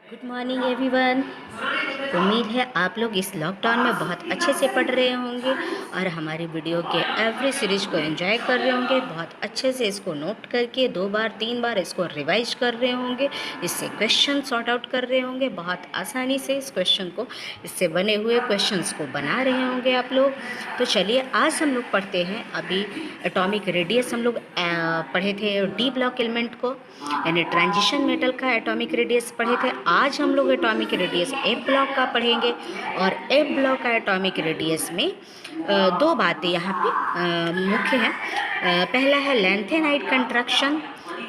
Good morning everyone. उम्मीद है आप लोग इस लॉकडाउन में बहुत अच्छे से पढ़ रहे होंगे और हमारी वीडियो के एवरी सीरीज को एंजॉय कर रहे होंगे। बहुत अच्छे से इसको नोट करके 2 बार 3 बार इसको रिवाइज कर रहे होंगे। इससे क्वेश्चन सॉर्ट आउट कर रहे होंगे। बहुत आसानी से इस क्वेश्चन को, इससे बने हुए क्वेश्चंस को बना रहे होंगे आप लोग। तो चलिए आज हम लोग पढ़ते हैं। अभी एटॉमिक रेडियस हम लोग पढ़े थे, डी ब्लॉक एलिमेंट को, यानी ट्रांजिशन मेटल का एटॉमिक रेडियस पढ़े थे। आज हम लोग एटॉमिक रेडियस ए ब्लॉक का पढ़ेंगे और ए ब्लॉक का एटॉमिक रेडियस में दो बातें यहाँ पे मुख्य हैं। पहला है लैंथेनाइट कंट्रैक्शन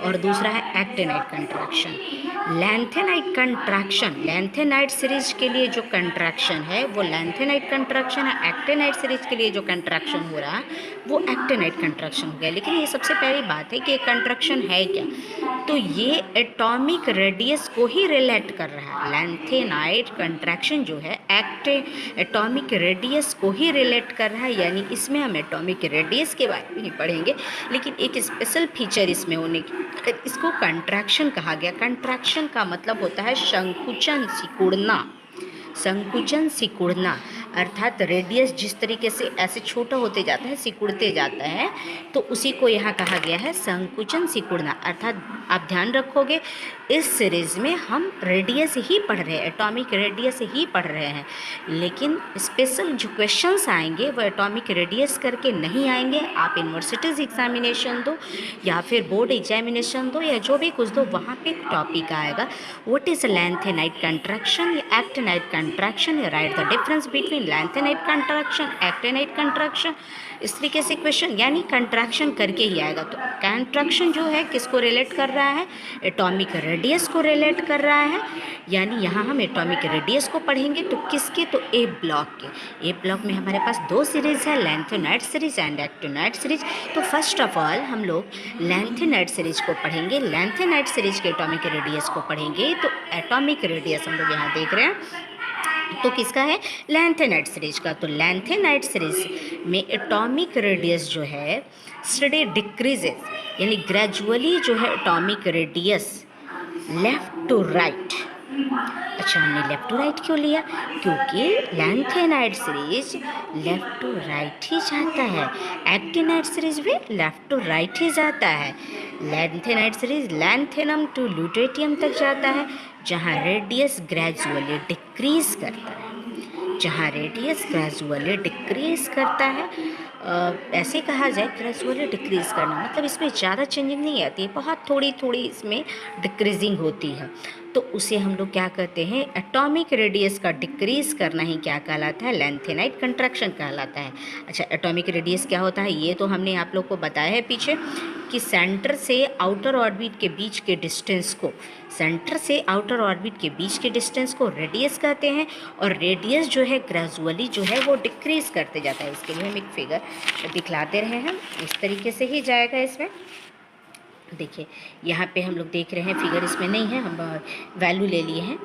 और दूसरा है actinide contraction. Lanthanide contraction, lanthanide series के लिए जो कंट्रैक्शन है वो लैंथेनाइट कंट्रैक्शन है। एक्टिनाइट सीरीज के लिए जो कंट्रैक्शन हो रहा है वो एक्टिनाइट कंट्रैक्शन हो गया। लेकिन ये सबसे पहली बात है कि ये कंट्रैक्शन है क्या, तो ये एटॉमिक रेडियस को ही रिलेट कर रहा है। लैंथेनाइट कंट्रैक्शन जो है एटॉमिक रेडियस को ही रिलेट कर रहा है, यानी इसमें हम एटॉमिक रेडियस के बारे में ही पढ़ेंगे। लेकिन एक स्पेशल फीचर इसमें होने की, इसको कंट्रैक्शन कहा गया। कंट्रैक्शन का मतलब होता है संकुचन, सिकुड़ना। संकुचन सिकुड़ना अर्थात रेडियस जिस तरीके से ऐसे छोटा होते जाता है, सिकुड़ते जाता है, तो उसी को यहाँ कहा गया है संकुचन सिकुड़ना। अर्थात आप ध्यान रखोगे इस सीरीज़ में हम रेडियस ही पढ़ रहे हैं, एटॉमिक रेडियस ही पढ़ रहे हैं। लेकिन स्पेशल जो क्वेश्चंस आएंगे वो एटॉमिक रेडियस करके नहीं आएंगे। आप यूनिवर्सिटीज़ एग्जामिनेशन दो या फिर बोर्ड एग्जामिनेशन दो या जो भी कुछ दो, वहाँ पे टॉपिक आएगा व्हाट इज़ लैंथेनाइट कंट्रैक्शन या एक्टिनाइट कंट्रैक्शन, या right the difference between lanthanide contraction, actinide contraction. इस तरीके से क्वेश्चन, यानी कंट्रैक्शन करके ही आएगा। तो कंट्रैक्शन जो है किसको रिलेट कर रहा है, एटॉमिक रेडियस को रिलेट कर रहा है। यानी यहाँ हम एटॉमिक रेडियस को पढ़ेंगे तो किसके, तो ए ब्लॉक के। ए ब्लॉक में हमारे पास दो सीरीज़ है, lanthanide series and actinide series. तो फर्स्ट ऑफ ऑल हम लोग लैंथेनाइट सीरीज को पढ़ेंगे। लैंथेनाइट सीरीज के एटॉमिक रेडियस को पढ़ेंगे। तो एटॉमिक रेडियस हम लोग यहाँ देख रहे हैं, तो किसका है, लैंथेनाइट सीरीज का। तो लैंथेनाइट सीरीज में एटॉमिक रेडियस जो है स्टडी डिक्रीजेस, यानी ग्रेजुअली जो है atomic radius left to right. अच्छा, हमने लेफ्ट टू राइट क्यों लिया, क्योंकि lanthanide series left to right ही जाता है, एक्टिनाइट सीरीज भी लेफ्ट टू राइट ही जाता है। Lanthanide series lanthanum to lutetium तक जाता है, जहाँ रेडियस ग्रेजुअली डिक्रीज करता है, जहाँ रेडियस ग्रेजुअली डिक्रीज करता है। ऐसे कहा जाए ग्रेजुअली डिक्रीज करना मतलब इसमें ज़्यादा चेंजिंग नहीं आती है, बहुत थोड़ी थोड़ी इसमें डिक्रीजिंग होती है। तो उसे हम लोग क्या कहते हैं, एटॉमिक रेडियस का डिक्रीज करना ही क्या कहलाता है, लैंथेनाइट कंट्रैक्शन कहलाता है। अच्छा, एटॉमिक रेडियस क्या होता है ये तो हमने आप लोग को बताया है पीछे, कि सेंटर से आउटर ऑर्बिट के बीच के डिस्टेंस को, सेंटर से आउटर ऑर्बिट के बीच के डिस्टेंस को रेडियस कहते हैं। और रेडियस जो है ग्रेजुअली जो है वो डिक्रीज करते जाता है। इसके लिए हम एक फिगर दिखलाते रहे हैं, इस तरीके से ही जाएगा। इसमें देखिए यहाँ पे हम लोग देख रहे हैं, फिगर इसमें नहीं है, हम वैल्यू ले लिए हैं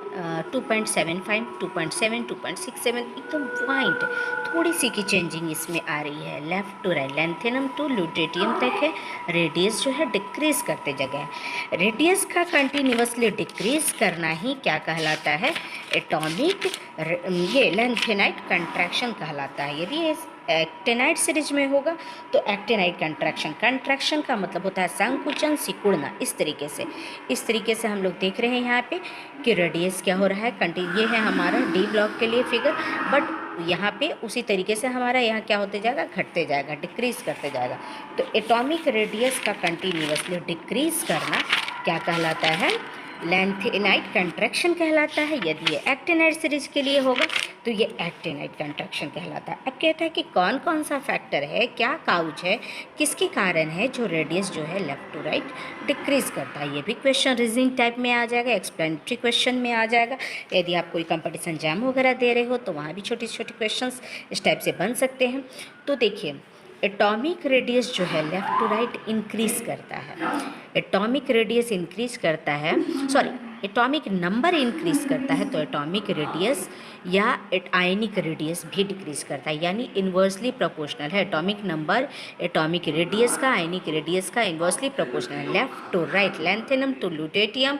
2.75, 2.7, 2.67, एकदम पॉइंट थोड़ी सी की चेंजिंग इसमें आ रही है। Left to right, lanthanum to lutetium तक है, रेडियस जो है डिक्रीज करते जगह है। रेडियस का कंटिन्यूसली डिक्रीज करना ही क्या कहलाता है, एटॉमिक ये लैंथेनाइट कंट्रैक्शन कहलाता है। यदि एक्टिनाइट सीरीज में होगा तो एक्टिनाइट कंट्रैक्शन, कंट्रैक्शन का मतलब होता है संकुचन सिकुड़ना। इस तरीके से हम लोग देख रहे हैं यहाँ पे कि रेडियस क्या हो रहा है, ये है हमारा डी ब्लॉक के लिए फिगर, बट यहाँ पे उसी तरीके से हमारा यहाँ क्या होते जाएगा, घटते जाएगा, डिक्रीज करते जाएगा। तो एटॉमिक रेडियस का कंटिन्यूसली डिक्रीज करना क्या कहलाता है, लैंथेनाइट कंट्रैक्शन कहलाता है। यदि ये एक्टिनाइट सीरीज के लिए होगा तो ये एक्टिनाइट कंट्रैक्शन कहलाता है। अब कहता है कि कौन कौन सा फैक्टर है, क्या काउज है, किसके कारण है जो रेडियस जो है लेफ्ट टू राइट डिक्रीज करता है। ये भी क्वेश्चन रीजनिंग टाइप में आ जाएगा, एक्सप्लेनेटरी क्वेश्चन में आ जाएगा। यदि आप कोई कंपटीशन एग्जाम वगैरह दे रहे हो तो वहाँ भी छोटे छोटे क्वेश्चन इस टाइप से बन सकते हैं। तो देखिए एटॉमिक रेडियस जो है लेफ़्ट टू राइट इंक्रीज करता है, एटॉमिक रेडियस इंक्रीज करता है, सॉरी एटॉमिक नंबर इंक्रीज करता है, तो एटॉमिक रेडियस या आयनिक रेडियस भी डिक्रीज करता है, यानी इन्वर्सली प्रोपोर्शनल है। एटॉमिक नंबर एटॉमिक रेडियस का आयनिक रेडियस का इन्वर्सली प्रोपोर्शनल है। Left to right, lanthanum to lutetium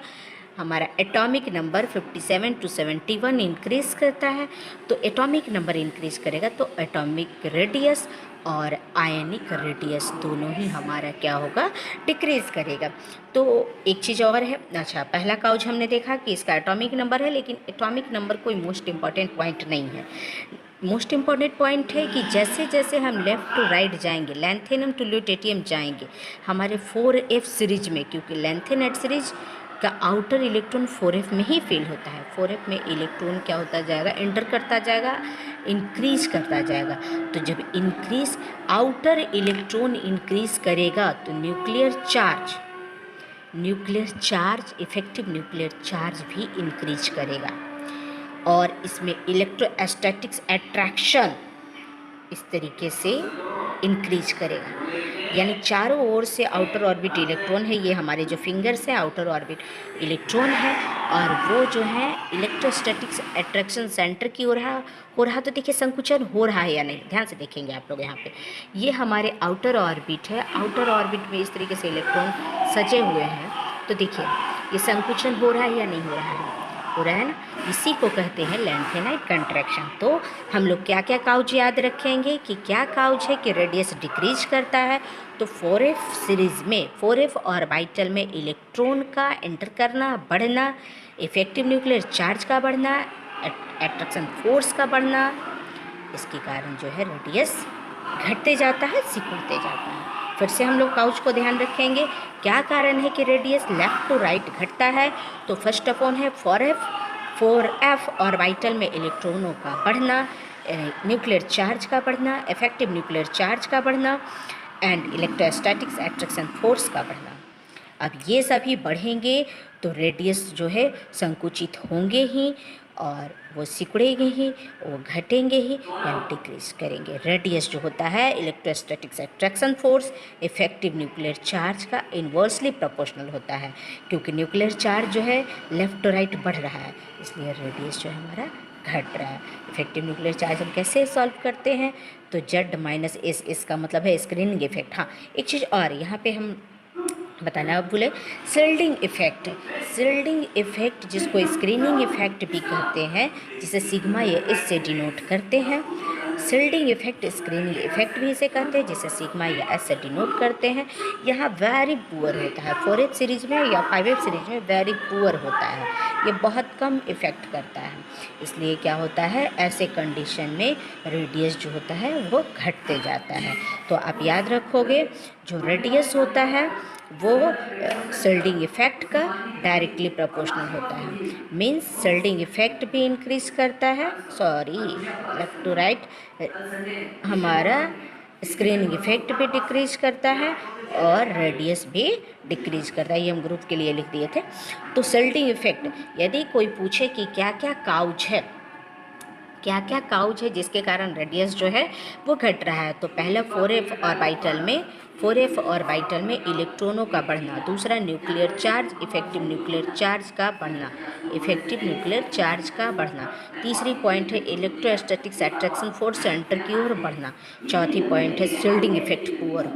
हमारा एटॉमिक नंबर 57 to 71 इंक्रीज़ करता है। तो एटॉमिक नंबर इंक्रीज़ करेगा तो एटॉमिक रेडियस और आयनिक रेडियस दोनों ही हमारा क्या होगा, डिक्रीज़ करेगा। तो एक चीज़ और है, अच्छा पहला काउच हमने देखा कि इसका एटॉमिक नंबर है, लेकिन एटॉमिक नंबर कोई मोस्ट इम्पॉर्टेंट पॉइंट नहीं है। मोस्ट इम्पॉर्टेंट पॉइंट है कि जैसे जैसे हम लेफ़्ट टू राइट जाएंगे, लैंथेनम टू ल्यूटेटियम जाएंगे, हमारे 4f सीरीज में, क्योंकि लैंथेनाइट सीरीज का आउटर इलेक्ट्रॉन 4f में ही फेल होता है। 4f में इलेक्ट्रॉन क्या होता जाएगा, एंटर करता जाएगा, इंक्रीज करता जाएगा। तो जब इंक्रीज आउटर इलेक्ट्रॉन इंक्रीज करेगा तो nuclear charge effective nuclear charge भी इंक्रीज करेगा, और इसमें इलेक्ट्रोस्टैटिक्स अट्रैक्शन इस तरीके से इंक्रीज करेगा। यानी चारों ओर से आउटर ऑर्बिट इलेक्ट्रॉन है, ये हमारे जो फिंगर्स हैं आउटर ऑर्बिट इलेक्ट्रॉन है, और वो जो है इलेक्ट्रोस्टैटिक्स अट्रैक्शन सेंटर की ओर हो रहा। तो देखिए संकुचन हो रहा है या नहीं, ध्यान से देखेंगे आप लोग यहाँ पे। ये हमारे आउटर ऑर्बिट है, आउटर ऑर्बिट में इस तरीके से इलेक्ट्रॉन सजे हुए हैं। तो देखिए ये संकुचन हो रहा है या नहीं हो रहा है, हो रहा है ना। इसी को कहते हैं लैंथेनाइट कंट्रैक्शन। तो हम लोग क्या क्या काउच याद रखेंगे कि क्या काउच है कि रेडियस डिक्रीज करता है। तो 4f सीरीज में 4f ऑर्बिटल में इलेक्ट्रॉन का एंटर करना, बढ़ना, इफेक्टिव न्यूक्लियर चार्ज का बढ़ना, अट्रैक्शन फोर्स का बढ़ना, इसके कारण जो है रेडियस घटते जाता है, सिकुड़ते जाता है। फिर से हम लोग काउच को ध्यान रखेंगे, क्या कारण है कि रेडियस लेफ़्ट टू राइट घटता है। तो फर्स्ट ऑफ ऑल है 4f ऑर्बिटल में इलेक्ट्रॉनों का बढ़ना, न्यूक्लियर चार्ज का बढ़ना, इफेक्टिव न्यूक्लियर चार्ज का बढ़ना, एंड इलेक्ट्रोस्टैटिक्स अट्रैक्शन फोर्स का बढ़ना। अब ये सभी बढ़ेंगे तो रेडियस जो है संकुचित होंगे ही, और वो सिकुड़ेंगे ही, वो घटेंगे ही या डिक्रीज करेंगे। रेडियस जो होता है electrostatics attraction force effective nuclear charge का इन्वर्सली प्रोपोर्शनल होता है, क्योंकि न्यूक्लियर चार्ज जो है लेफ़्ट टू राइट बढ़ रहा है, इसलिए रेडियस जो है हमारा घट रहा है। इफेक्टिव न्यूक्लियर चार्ज हम कैसे सॉल्व करते हैं, तो Z माइनस एस, इसका मतलब है स्क्रीनिंग इफेक्ट। हाँ एक चीज़ और यहाँ पे हम बताना भूले, सिल्डिंग इफेक्ट जिसको स्क्रीनिंग इफेक्ट भी कहते हैं, जिसे सिग्मा या एस से डिनोट करते हैं। सिल्डिंग इफेक्ट स्क्रीनिंग इफेक्ट भी इसे कहते हैं, जिसे सिग्मा या एस से डिनोट करते हैं। यहाँ वेरी पुअर होता है, 4f सीरीज में या 5f सीरीज में वेरी पुअर होता है, ये बहुत कम इफेक्ट करता है। इसलिए क्या होता है, ऐसे कंडीशन में रेडियस जो होता है वो घटते जाता है। तो आप याद रखोगे जो रेडियस होता है वो सिल्डिंग इफेक्ट का डायरेक्टली प्रोपोर्शनल होता है। मीन्स सिल्डिंग इफेक्ट भी इंक्रीज करता है, लेफ्ट टू राइट हमारा स्क्रीनिंग इफेक्ट भी डिक्रीज करता है, और रेडियस भी डिक्रीज करता है। ये हम ग्रुप के लिए लिख दिए थे। तो सिल्डिंग इफेक्ट, यदि कोई पूछे कि क्या क्या काउच है जिसके कारण रेडियस जो है वो घट रहा है, तो पहला 4f ऑर्बिटल में इलेक्ट्रॉनों का बढ़ना, दूसरा nuclear charge effective nuclear charge का बढ़ना, तीसरी पॉइंट है इलेक्ट्रोस्टैटिक्स अट्रैक्शन फोर्स सेंटर की ओर बढ़ना, चौथी पॉइंट है सिल्डिंग इफेक्ट पुअर।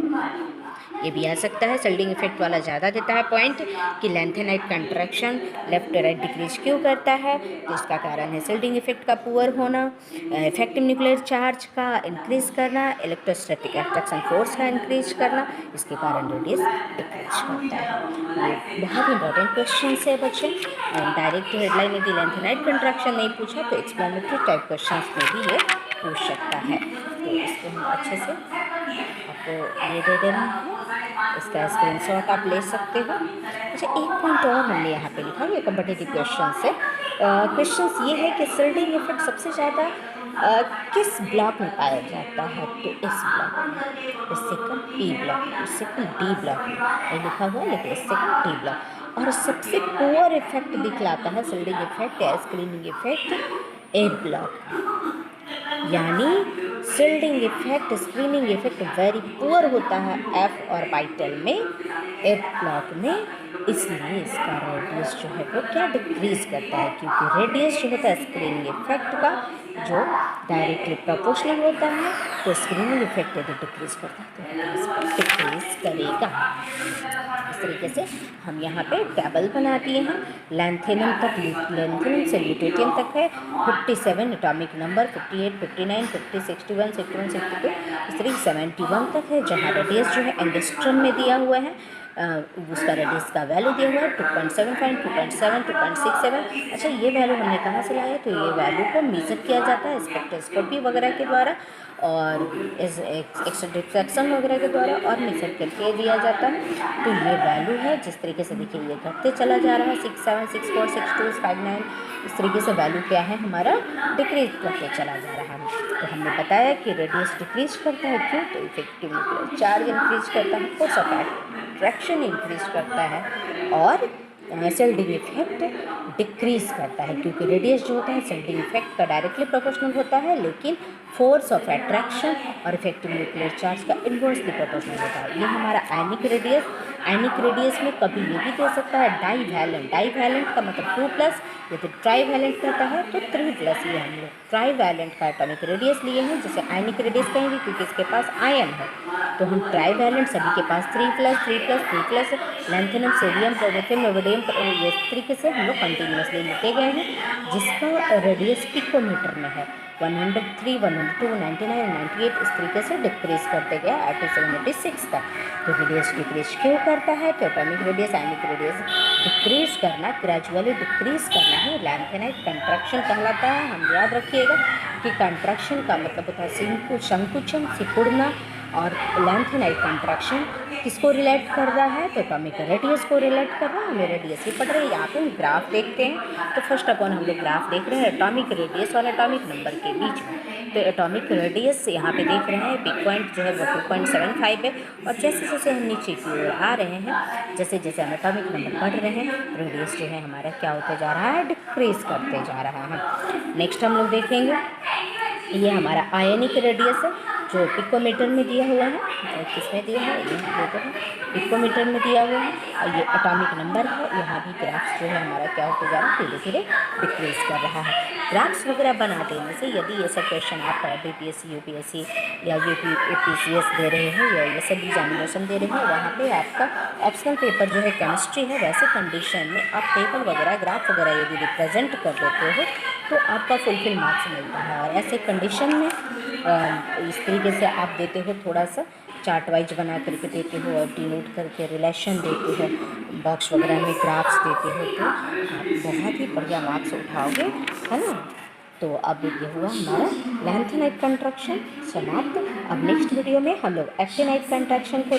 ये भी आ सकता है, सिल्डिंग इफेक्ट वाला ज़्यादा देता है पॉइंट कि lanthanide contraction left to right decrease क्यों करता है, तो इसका कारण है सिल्डिंग इफेक्ट का पुअर होना, इफेक्टिव न्यूक्लियर चार्ज का इंक्रीज करना, इलेक्ट्रोस्टैटिक अट्रैक्शन फोर्स का इंक्रीज करना, इसके कारण रेडियस डिक्रीज करता है। ये बहुत इंपॉर्टेंट क्वेश्चन है बच्चे। डायरेक्ट हेडलाइन यदि लैंथेनाइट कंट्रैक्शन नहीं पूछा तो एक्सप्लेनेटरी टाइप क्वेश्चन में भी ये पूछ सकता है। तो इसको हम अच्छे से आपको ये दे देना है, इसका स्क्रीनशॉट आप ले सकते हो। अच्छा एक पॉइंट और हमने यहाँ पे लिखा है कॉम्पिटिटिव क्वेश्चन से। क्वेश्चंस ये है कि सिल्डिंग इफेक्ट सबसे ज़्यादा किस ब्लॉक में पाया जाता है, तो इस ब्लॉक में, इससे कम E ब्लॉक में, इससे कम D ब्लॉक में, ये लिखा हुआ है लेकिन इससे कम D ब्लॉक। और सबसे पुअर इफेक्ट दिखलाता है सिल्डिंग इफेक्ट या स्क्रीनिंग इफेक्ट A ब्लॉक, यानी shielding effect screening effect very poor होता है F ऑर्बिटल में, F ब्लॉक में, इसलिए इसका रेडियस जो है वो क्या डिक्रीज करता है, क्योंकि रेडियस जो होता है स्क्रीनिंग इफेक्ट का जो डायरेक्टली प्रोपोर्शनल होता है, तो स्क्रीनिंग इफेक्ट यदि डिक्रीज करता है तो रेडियस डिक्रीज करेगा। इस तरीके से हम यहाँ पे टेबल बना दिए हैं। लैंथेनम तक, लैंथेनम से ल्यूटेटियम तक है 57 एटॉमिक नंबर, 58, 59, 50, 61, 61, 62, इस तरीके 71 तक है। जहाँ रेडियस जो है एंगस्ट्रम में दिया हुआ है, उसका रेडियस का वैल्यू दिया हुआ है 2.75, 2.7, 2.67। अच्छा, ये वैल्यू हमने कहाँ से लाया? तो ये वैल्यू को मेजर किया जाता है स्पेक्ट्रोस्कोपी वगैरह के द्वारा और इस एक्स डिफ्रैक्शन वगैरह के द्वारा और मेजर करके दिया जाता है। तो ये वैल्यू है, जिस तरीके से देखिए ये घटते चला जा रहा है 67, 64, 62, 59, इस तरीके से वैल्यू क्या है हमारा डिक्रीज करके चला जा रहा है। तो हमने बताया कि रेडियस डिक्रीज करता है, क्यों? तो इफेक्टिव न्यूक्लियर चार्ज इंक्रीज करता है, फोर्स ऑफ अट्रैक्शन इंक्रीज करता है और सेल्डिंग इफेक्ट डिक्रीज करता है, क्योंकि रेडियस जो होता है सेल्डिंग इफेक्ट का डायरेक्टली प्रोपोर्शनल होता है, लेकिन फोर्स ऑफ अट्रैक्शन और इफेक्टिव न्यूक्लियर चार्ज का इन्वर्सली प्रोपोर्शनल होता है। ये हमारा आयनिक रेडियस। आयनिक रेडियस में कभी ये भी दे सकता है डाई वैलेंट। डाई वैलेंट का मतलब 2+, यदि ट्राई वैलेंट कहता है तो 3+। ये हम लोग ट्राई वैलेंट का एटॉमिक रेडियस लिए हैं, जिसे आयनिक रेडियस कहेंगे क्योंकि इसके पास आयन है। तो हम ट्राई वैलेंट सभी के पास 3+, 3+, 3+, लैंथेनम, सोडियम, पोटेशियम, रोडियम, इस तरीके से हम लोग कंटिन्यूसली लेते गए हैं, जिसका रेडियस पिकोमीटर में है। 103, 102, 99, 98 इस तरीके से डिक्रीज करते गया 276 तक। तो रेडियस डिक्रीज क्यों करता है? तो atomic radius, ionic radius decrease करना, ग्रेजुअली डिक्रीज करना है लैंथेनाइट कंट्रैक्शन कहलाता है। हम याद रखिएगा कि कंट्रैक्शन का मतलब होता है संकुचन, सिकुड़ना, और लैंथेनाइट कंट्रैक्शन किसको रिलेट कर रहा है? तो एटॉमिक रेडियस को रिलेट कर रहा है। हमें रेडियस ही पढ़ रहे हैं। यहाँ पे हम ग्राफ देखते हैं। तो फर्स्ट अपन हम लोग ग्राफ देख रहे हैं एटॉमिक रेडियस और एटॉमिक नंबर के बीच में। तो एटॉमिक रेडियस यहाँ पे देख रहे हैं, पिक पॉइंट जो है वो 2.75 है, और जैसे जैसे हम नीचे की ओर आ रहे हैं, जैसे जैसे हम एटॉमिक नंबर पढ़ रहे हैं, रेडियस जो है हमारा क्या होते जा रहा है? डिक्रीज करते जा रहा है। नेक्स्ट हम लोग देखेंगे, ये हमारा आयनिक रेडियस है जो पिकोमीटर में दिया हुआ है। किसमें दिया है? ये देते हैं पिकोमीटर में दिया हुआ है, और ये एटॉमिक नंबर है। यहाँ भी ग्राफ्स जो है हमारा क्या होते जा रहा है? धीरे धीरे डिक्रीज कर रहा है। ग्राफ्स वगैरह बना देने से यदि ये सब क्वेश्चन आप BPSC, UPSC या APCS दे रहे हैं या ये सब एग्जामिनेशन दे रहे हैं, वहाँ पे आपका ऑप्शनल पेपर जो है केमिस्ट्री है, वैसे कंडीशन में आप टेबल वगैरह, ग्राफ वगैरह यदि रिप्रेजेंट कर देते हो तो आपका फुलफिल मार्क्स मिलता है। और ऐसे कंडीशन में इस तरीके से आप देते हो, थोड़ा सा चार्ट वाइज बना करके देते हो और डिनोट करके रिलेशन देते हो, बॉक्स वगैरह में ग्राफ्स देते हो, तो आप बहुत ही बढ़िया मार्क्स उठाओगे, है ना। तो अब ये हुआ हमारा लैंथेनाइट कंट्रैक्शन समाप्त। अब नेक्स्ट वीडियो में हम लोग एक्टिनाइट कंट्रैक्शन को